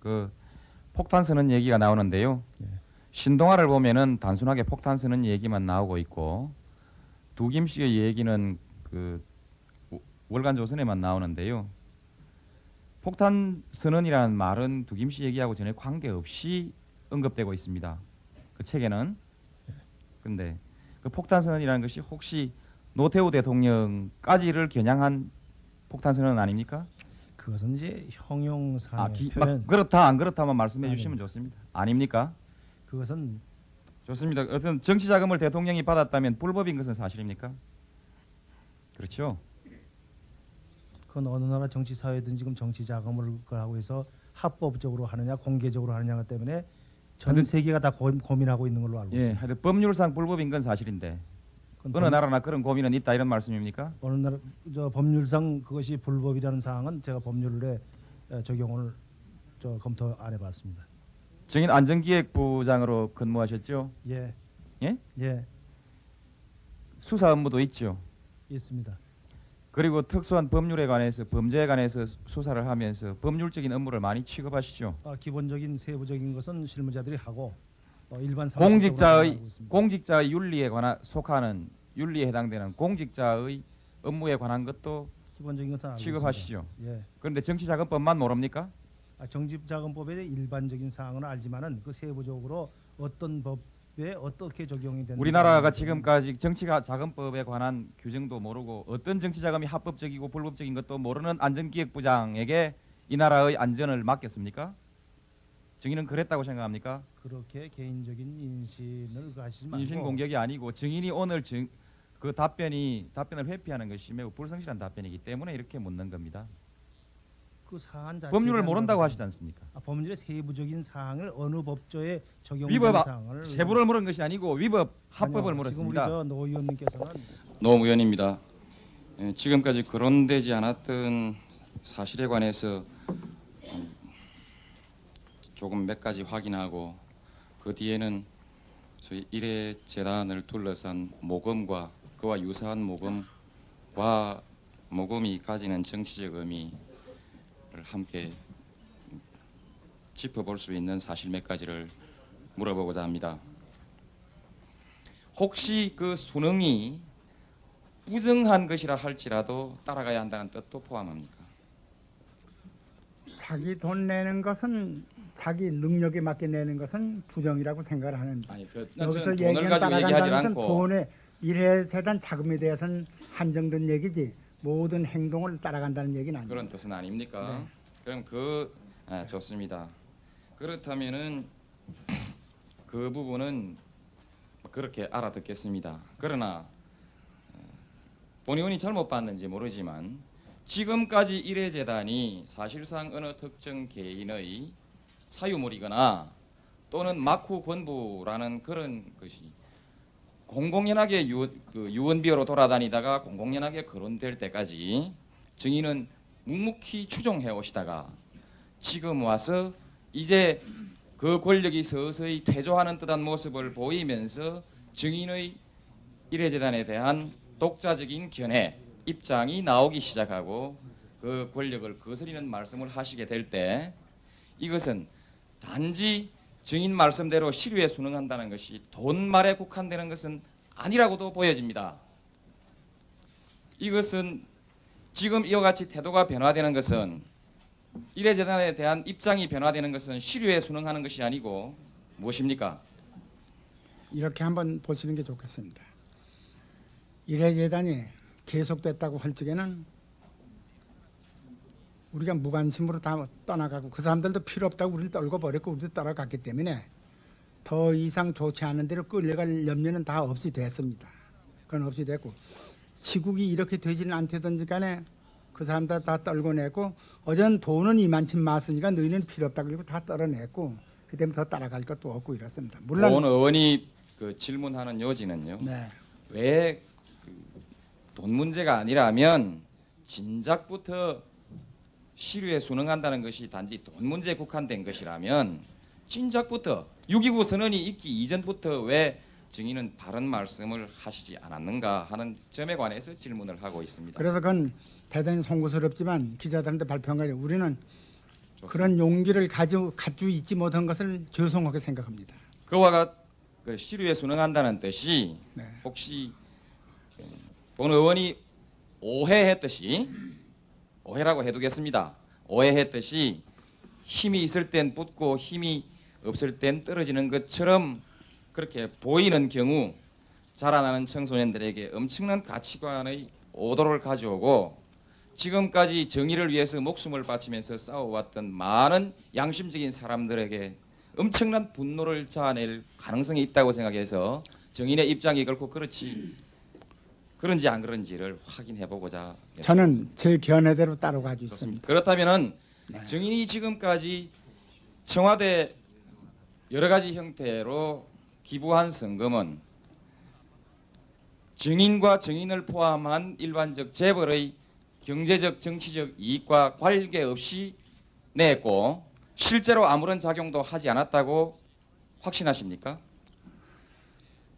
그 폭탄 쓰는 얘기가 나오는데요. 예. 신동아를 보면은 단순하게 폭탄 쓰는 얘기만 나오고 있고 두김 씨의 얘기는 그 월간 조선에만 나오는데요. 폭탄 선언이라는 말은 두김 씨 얘기하고 전혀 관계없이 언급되고 있습니다. 그 책에는. 근데 그 폭탄 선언이라는 것이 혹시 노태우 대통령까지를 겨냥한 폭탄 선언 아닙니까? 그것은 이제 형용사의 막 표현. 그렇다 안 그렇다만 말씀해 아니. 주시면 좋습니다. 아닙니까? 그것은 좋습니다. 어떤 정치 자금을 대통령이 받았다면 불법인 것은 사실입니까? 그렇죠. 그건 어느 나라 정치 사회든 지금 정치 자금을 하고 해서 합법적으로 하느냐 공개적으로 하느냐 때문에 전 하여튼- 세계가 다 고민하고 있는 걸로 알고 예, 있습니다. 하여튼 법률상 불법인 건 사실인데 그건 어느 나라나 그런 고민은 있다 이런 말씀입니까? 어느 나라 법률상 그것이 불법이라는 사항은 제가 법률에 적용을 검토 안 해봤습니다. 증인 안전기획부장으로 근무하셨죠? 예, 예? 예, 수사 업무도 있죠. 있습니다. 그리고 특수한 법률에 관해서 범죄에 관해서 수사를 하면서 법률적인 업무를 많이 취급하시죠. 기본적인 세부적인 것은 실무자들이 하고 일반 공직자의 윤리에 관한 속하는 윤리에 해당되는 공직자의 업무에 관한 것도 기본적인 것은 알고 취급하시죠. 있습니다. 예. 그런데 정치자금법만 모릅니까? 정직자금법의 일반적인 사항은 알지만은 그 세부적으로 어떤 법에 어떻게 적용이 되는 우리나라가 지금까지 정치자금법에 관한 규정도 모르고 어떤 정치자금이 합법적이고 불법적인 것도 모르는 안전기획부장에게 이 나라의 안전을 맡겼습니까? 증인은 그랬다고 생각합니까? 그렇게 개인적인 인신을 가시지 말고 인신 공격이 아니고 증인이 오늘 그 답변을 회피하는 것이 매우 불성실한 답변이기 때문에 이렇게 묻는 겁니다. 그 사안 자체에 법률을 대한 모른다고 것은- 하시지 않습니까? 법률의 세부적인 사항을 어느 법조에 적용되는 위법 사항을 세부를 물은 것이 아니고 위법 합법을 아니요, 물었습니다. 지금 우리 노 의원님께서는 노무현입니다. 지금까지 거론되지 않았던 사실에 관해서 조금 몇 가지 확인하고 그 뒤에는 저희 일회 재단을 둘러싼 모금과 그와 유사한 모금과 모금이 가지는 정치적 의미를 함께 짚어볼 수 있는 사실 몇 가지를 물어보고자 합니다. 혹시 그 수능이 부정한 것이라 할지라도 따라가야 한다는 뜻도 포함합니까? 자기 돈 내는 것은 자기 능력에 맞게 내는 것은 부정이라고 생각을 하는데 아니 그 여기서 돈을 얘기한 가지고 얘기하지 따라간다는 것은 않고 돈의 일회재단 자금에 대해서는 한정된 얘기지 모든 행동을 따라간다는 얘기는 아니에요. 그런 뜻은 아닙니까? 네. 그럼 좋습니다. 그렇다면은 그 부분은 그렇게 알아듣겠습니다. 그러나 본의원이 잘못 봤는지 모르지만 지금까지 일회재단이 사실상 어느 특정 개인의 사유물이거나 또는 막후 권부라는 그런 것이 공공연하게 유언비어로 돌아다니다가 공공연하게 거론될 때까지 증인은 묵묵히 추종해 오시다가 지금 와서 이제 그 권력이 서서히 퇴조하는 듯한 모습을 보이면서 증인의 일회재단에 대한 독자적인 견해, 입장이 나오기 시작하고 그 권력을 거스리는 말씀을 하시게 될 때 이것은 단지 증인 말씀대로 시류에 순응한다는 것이 돈말에 국한되는 것은 아니라고도 보여집니다. 이것은 지금 이와 같이 태도가 변화되는 것은 일회재단에 대한 입장이 변화되는 것은 시류에 순응하는 것이 아니고 무엇입니까? 이렇게 한번 보시는 게 좋겠습니다. 일회재단이 계속됐다고 할 적에는 우리가 무관심으로 다 떠나가고 그 사람들도 필요 없다고 우리를 떨고 버렸고 우리도 따라갔기 때문에 더 이상 좋지 않은 대로 끌려갈 염려는 다 없이 됐습니다. 그건 없이 됐고 시국이 이렇게 되지는 않든 간에 그 사람들 다 떨궈냈고 어전 돈은 이만큼 많으니까 너희는 필요 없다 그리고 다 떨어냈고 그 때문에 더 따라갈 것도 없고 이렇습니다. 물론 본 의원이 그 질문하는 요지는요. 네. 왜 돈 문제가 아니라면 진작부터 시류에 순응한다는 것이 단지 돈 문제에 국한된 것이라면 진작부터 6.29 선언이 있기 이전부터 왜 증인은 바른 말씀을 하시지 않았는가 하는 점에 관해서 질문을 하고 있습니다. 그래서 그건 대단히 송구스럽지만 기자들한테 발표한 거예요. 우리는 그런 용기를 가지고 있지 못한 것을 죄송하게 생각합니다. 그와 그 시류에 순응한다는 뜻이 네. 혹시 본 의원이 오해했듯이 오해라고 해두겠습니다. 오해했듯이 힘이 있을 땐 붙고 힘이 없을 땐 떨어지는 것처럼 그렇게 보이는 경우 자라나는 청소년들에게 엄청난 가치관의 오도를 가져오고 지금까지 정의를 위해서 목숨을 바치면서 싸워왔던 많은 양심적인 사람들에게 엄청난 분노를 자아낼 가능성이 있다고 생각해서 정인의 입장이 결코 그런지 안 그런지를 확인해보고자 저는 제 견해대로 따라가고 있습니다. 좋습니다. 그렇다면은 네. 정인이 지금까지 청와대 여러 가지 형태로 기부한 성금은 정인과 정인을 포함한 일반적 재벌의 경제적 정치적 이익과 관계없이 냈고 실제로 아무런 작용도 하지 않았다고 확신하십니까?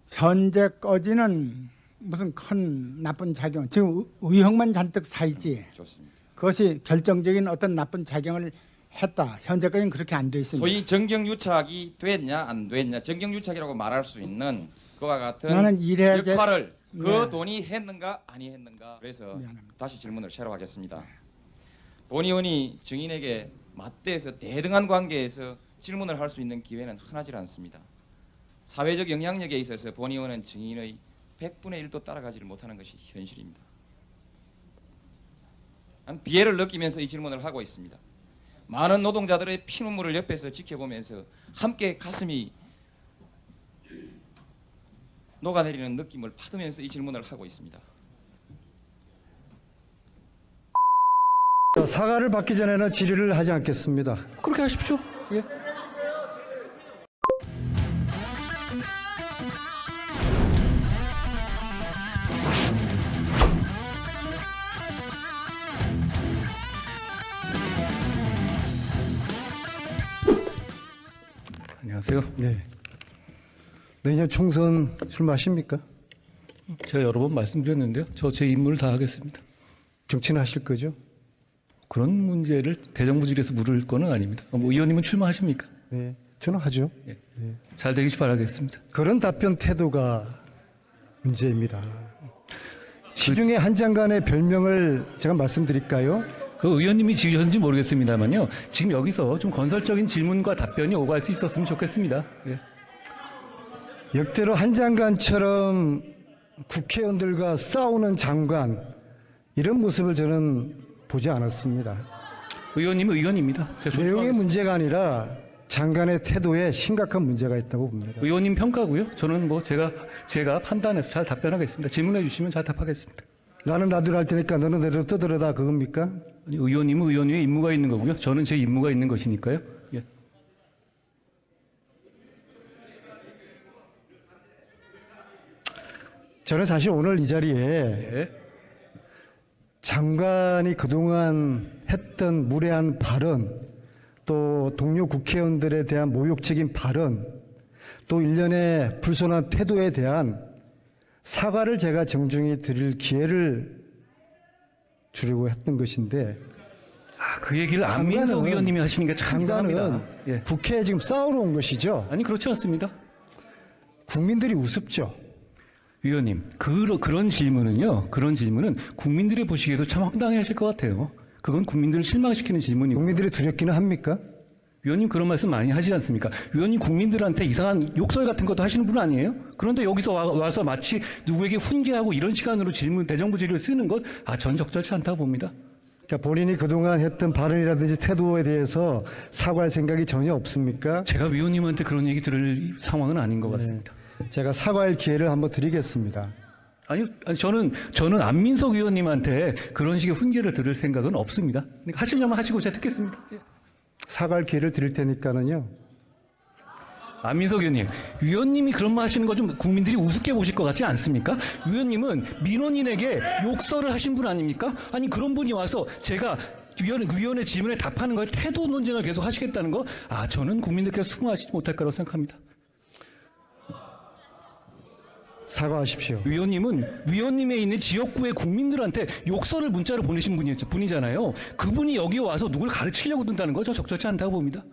현재까지는 무슨 큰 나쁜 작용, 지금 의혹만 잔뜩 사있지 좋습니다. 그것이 결정적인 어떤 나쁜 작용을 했다. 현재까지는 그렇게 안 돼 있습니다. 소위 정경유착이 됐냐 안 됐냐 정경유착이라고 말할 수 있는 그와 같은 나는 이래제 역할을 그 네. 돈이 했는가 아니 했는가 그래서 미안합니다. 다시 질문을 새로 하겠습니다. 본 의원이 증인에게 맞대해서 대등한 관계에서 질문을 할 수 있는 기회는 흔하지 않습니다. 사회적 영향력에 있어서 본 의원은 증인의 100분의 1도 따라가지를 못하는 것이 현실입니다. 난 비애를 느끼면서 이 질문을 하고 있습니다. 많은 노동자들의 피눈물을 옆에서 지켜보면서 함께 가슴이 녹아내리는 느낌을 받으면서 이 질문을 하고 있습니다. 사과를 받기 전에는 질의를 하지 않겠습니다. 그렇게 하십시오. 예. 안녕하세요. 네. 내년 총선 출마하십니까? 제가 여러 번 말씀드렸는데요. 저 제 임무를 다 하겠습니다. 정치는 하실 거죠? 그런 문제를 대정부질에서 물을 거는 아닙니다. 뭐 의원님은 출마하십니까? 네. 저는 하죠. 잘 되길 바라겠습니다. 그런 답변 태도가 문제입니다. 시중에 한 장관의 별명을 제가 말씀드릴까요? 그 의원님이 지으셨는지 모르겠습니다만요. 지금 여기서 좀 건설적인 질문과 답변이 오갈 수 있었으면 좋겠습니다. 예. 역대로 한 장관처럼 국회의원들과 싸우는 장관, 이런 모습을 저는 보지 않았습니다. 의원님은 의원입니다. 제가 내용의 존중하겠습니다. 문제가 아니라 장관의 태도에 심각한 문제가 있다고 봅니다. 의원님 평가고요. 저는 뭐 제가 판단해서 잘 답변하겠습니다. 질문해 주시면 잘 답하겠습니다. 나는 나대로 할 테니까 너는 내대로 떠들어다 그겁니까? 아니, 의원님은 의원님의 임무가 있는 거고요. 저는 제 임무가 있는 것이니까요. 예. 저는 사실 오늘 이 자리에 예. 장관이 그동안 했던 무례한 발언, 또 동료 국회의원들에 대한 모욕적인 발언, 또 일련의 불손한 태도에 대한 사과를 제가 정중히 드릴 기회를 주려고 했던 것인데, 그 얘기를 안민석 장관은- 의원님이 하시는 게 참 장관은 이상합니다. 예. 국회에 지금 싸우러 온 것이죠. 아니 그렇지 않습니다. 국민들이 우습죠. 위원님, 그런 질문은요. 그런 질문은 국민들이 보시기에도 참 황당해하실 것 같아요. 그건 국민들을 실망시키는 질문이고. 국민들이 두렵기는 합니까? 위원님 그런 말씀 많이 하시지 않습니까? 위원님 국민들한테 이상한 욕설 같은 것도 하시는 분 아니에요? 그런데 여기서 와서 마치 누구에게 훈계하고 이런 시간으로 대정부 질의를 쓰는 것, 전 적절치 않다고 봅니다. 그러니까 본인이 그동안 했던 발언이라든지 태도에 대해서 사과할 생각이 전혀 없습니까? 제가 위원님한테 그런 얘기 들을 상황은 아닌 것 같습니다. 제가 사과할 기회를 한번 드리겠습니다. 아니 저는 안민석 위원님한테 그런 식의 훈계를 들을 생각은 없습니다. 그러니까 하시려면 하시고 제가 듣겠습니다. 예. 사과할 기회를 드릴 테니까는요. 안민석 위원님이 그런 말 하시는 거 좀 국민들이 우습게 보실 것 같지 않습니까? 위원님은 민원인에게 욕설을 하신 분 아닙니까? 아니 그런 분이 와서 제가 위원의 질문에 답하는 거에 태도 논쟁을 계속 하시겠다는 거, 저는 국민들께서 수긍하시지 못할 거라고 생각합니다. 사과하십시오. 위원님은 위원님에 있는 지역구의 국민들한테 욕설을 문자로 보내신 분이잖아요. 그분이 여기 와서 누굴 가르치려고 든다는 거 저 적절치 않다고 봅니다.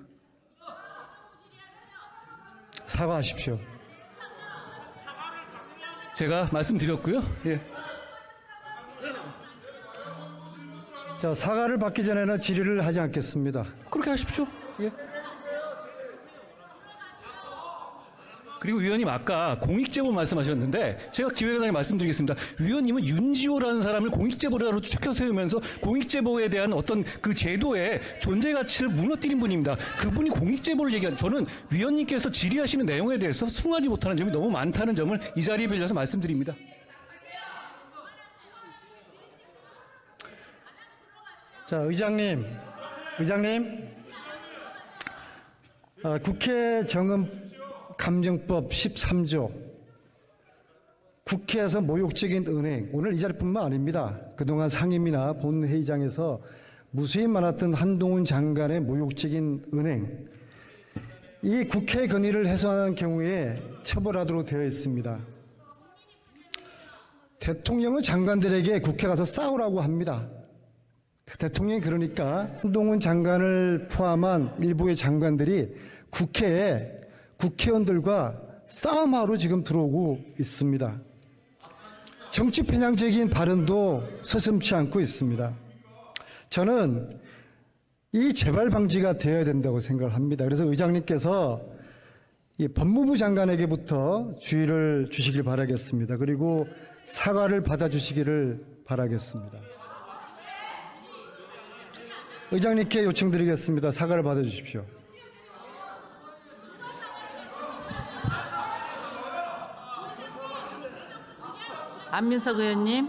사과하십시오. 제가 말씀드렸고요. 예. 자, 사과를 받기 전에는 질의를 하지 않겠습니다. 그렇게 하십시오. 예. 그리고 위원님 아까 공익제보 말씀하셨는데 제가 기획단에 말씀드리겠습니다. 위원님은 윤지호라는 사람을 공익제보자로 추켜 세우면서 공익제보에 대한 어떤 그 제도의 존재 가치를 무너뜨린 분입니다. 그분이 공익제보를 얘기한 저는 위원님께서 질의하시는 내용에 대해서 숭하지 못하는 점이 너무 많다는 점을 이 자리에 빌려서 말씀드립니다. 자, 의장님, 국회 정음감정법 13조, 국회에서 모욕적인 은행, 오늘 이 자리뿐만 아닙니다. 그동안 상임이나 본회의장에서 무수히 많았던 한동훈 장관의 모욕적인 은행, 이 국회 건의를 해소하는 경우에 처벌하도록 되어 있습니다. 대통령은 장관들에게 국회 가서 싸우라고 합니다. 대통령이 그러니까 한동훈 장관을 포함한 일부의 장관들이 국회에 국회의원들과 싸움하러 지금 들어오고 있습니다. 정치 편향적인 발언도 서슴지 않고 있습니다. 저는 이 재발 방지가 되어야 된다고 생각을 합니다. 그래서 의장님께서 이 법무부 장관에게부터 주의를 주시길 바라겠습니다. 그리고 사과를 받아주시기를 바라겠습니다. 의장님께 요청드리겠습니다. 사과를 받아주십시오. 안민석 의원님,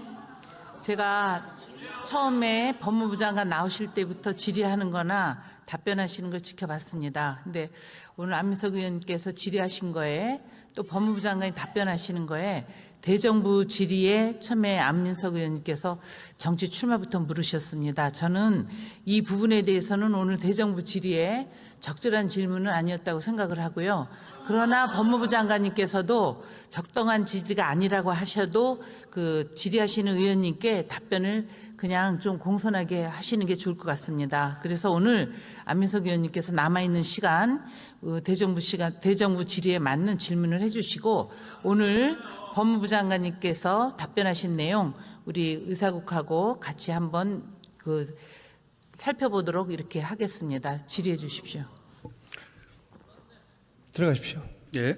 제가 처음에 법무부 장관 나오실 때부터 질의하는 거나 답변하시는 걸 지켜봤습니다. 근데 오늘 안민석 의원님께서 질의하신 거에 또 법무부 장관이 답변하시는 거에 대정부 질의에 처음에 안민석 의원님께서 정치 출마부터 물으셨습니다. 저는 이 부분에 대해서는 오늘 대정부 질의에 적절한 질문은 아니었다고 생각을 하고요. 그러나 법무부 장관님께서도 적당한 질의가 아니라고 하셔도 그 질의하시는 의원님께 답변을 그냥 좀 공손하게 하시는 게 좋을 것 같습니다. 그래서 오늘 안민석 의원님께서 남아있는 시간, 대정부 질의에 맞는 질문을 해주시고 오늘 법무부 장관님께서 답변하신 내용 우리 의사국하고 같이 한번 살펴보도록 이렇게 하겠습니다. 질의해 주십시오. 들어가십시오. 예.